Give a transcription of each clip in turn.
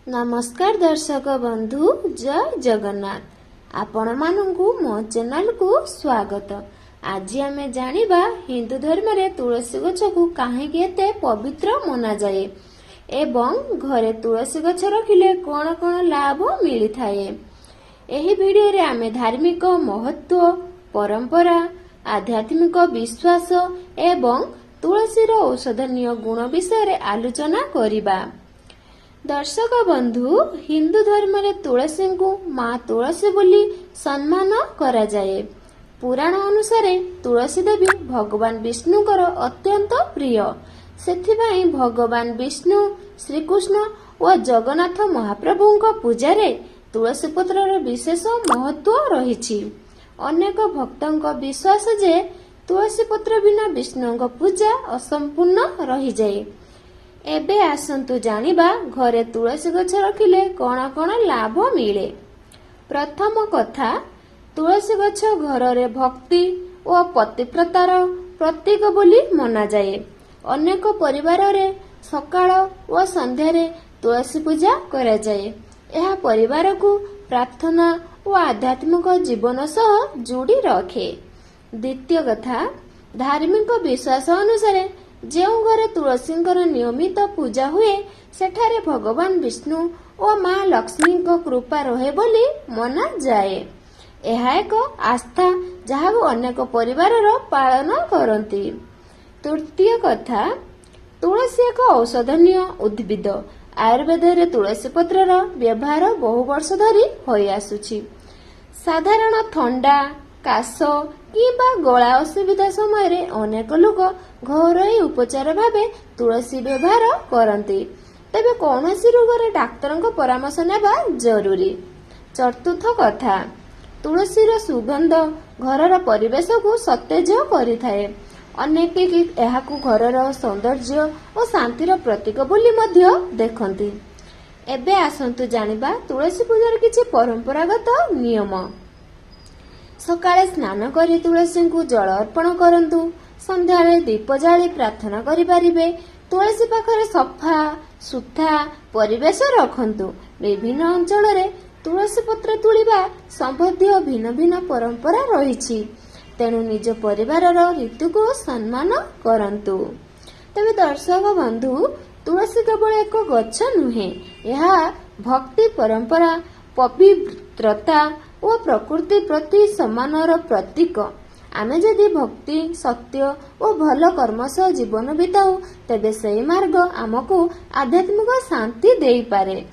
नमस्कार दर्शक बंधु, जय जगन्नाथ। आपण मानू मो चैनल को स्वागत। आज आमे जानिबा हिंदू धर्म रे तुलसी गछ को काहेकि एते पवित्र मना जाए एवं घरे तुलसी गछ रखिले कोन कोन लाभ मिली थाए। एही वीडियो रे आमे धार्मिक महत्व, परंपरा, आध्यात्मिक विश्वास एवं तुलसी रो औषधनीय गुण विषय रे आलोचना करिबा। दर्शक बंधु, हिंदू धर्म रे तुलसी को माँ तुलसी बोली सम्मान करा जाए। पुराण अनुसार तुलसी देवी भगवान विष्णुकर अत्यंत प्रिय। सेथिबाई भगवान विष्णु, श्रीकृष्ण और जगन्नाथ महाप्रभुଙ୍କ पूजारे तुलसी पत्रर विशेष महत्व रहिछि। अनेक भक्तଙ୍କ विश्वास जे तुलसी पत्र बिना विष्णुଙ୍କ पूजा असंपूर्ण रहि जाए। एबे आसंतु जानिबा घरे तुलसी गछ रखिले कोन कोन लाभ मिले। प्रथम कथा, तुलसी गछ घर रे भक्ति और पतिव्रतार प्रतीक बोली मना जाए। अनेक परिवार रे सकाळ और संध्या रे तुलसी पूजा करा जाए। यह परिवार को प्रार्थना और आध्यात्मिक जीवन सह जोड़ी रखे। द्वितीय कथा, धार्मिक विश्वास अनुसार जो घरे तुलसी नियमित पूजा हुए सेठारे भगवान विष्णु और माँ लक्ष्मी को कृपा रहे बोली मना जाए। यह एक आस्था जहाँ अनेक परिवार पालन करती। तृतीय कथा, तुलसी एक औषधनीय उद्भिद। आयुर्वेद रे तुलसी पत्रर व्यवहार बहु वर्ष धरी होई आसुछि। साधारण थंडा, काश किंबा गला असुविधा समय रे अनेक लोक घरोई उपचार भावे तुलसी व्यवहार करती। तेबे कौनसी रोगरे डाक्तर परामर्श नेबा जरूरी। चतुर्थ कथा, तुलसीर सुगंध घरर परिवेश को सतेज करिथाए। अनेक एहाकु घरर सौंदर्य और शांतिर प्रतीक बोली मध्य देखंती। एबे आसंतु जानिबा तुलसी पूजार किछि परंपरागत नियम। सकाळे स्नान करी तुलसी को जल अर्पण करंतु। संध्यारे दीप जाली प्रार्थना करि पारिबे। तुलसी पाखरे सफा सुथा परिवेश रखंतु। विभिन्न अंचल रे तुलसी पत्र तुलिबा संबंधी भिन्न भिन्न परंपरा रहिछि। तेणु निज परिवारर रीति को सम्मान करंतु। तबे दर्शक बंधु, तुलसी केवल एक गछ नुहे, यह भक्ति, परंपरा, पवित्रता और प्रकृति प्रति सम्मानर प्रतीक। आमे जदि भक्ति, सत्य और भल कर्म सह जीवन बिताऊ तेबे सही मार्ग आमको आध्यात्मिक शांति देई पारे।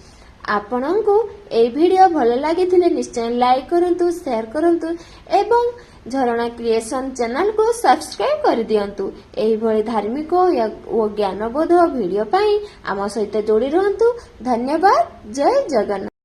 आपनଙ୍କୁ এই ভিডিও ভাল লাগিଥିଲେ निश्चय लाइक करंतु, शेयर करंतु एवं झरणा क्रिएशन चैनल को सब्सक्राइब कर दियंतु। एही भली धार्मिक और ज्ञानबोध वीडियो पाई आम सहित जोड़ी रहंतु। धन्यवाद। जय जगन्नाथ।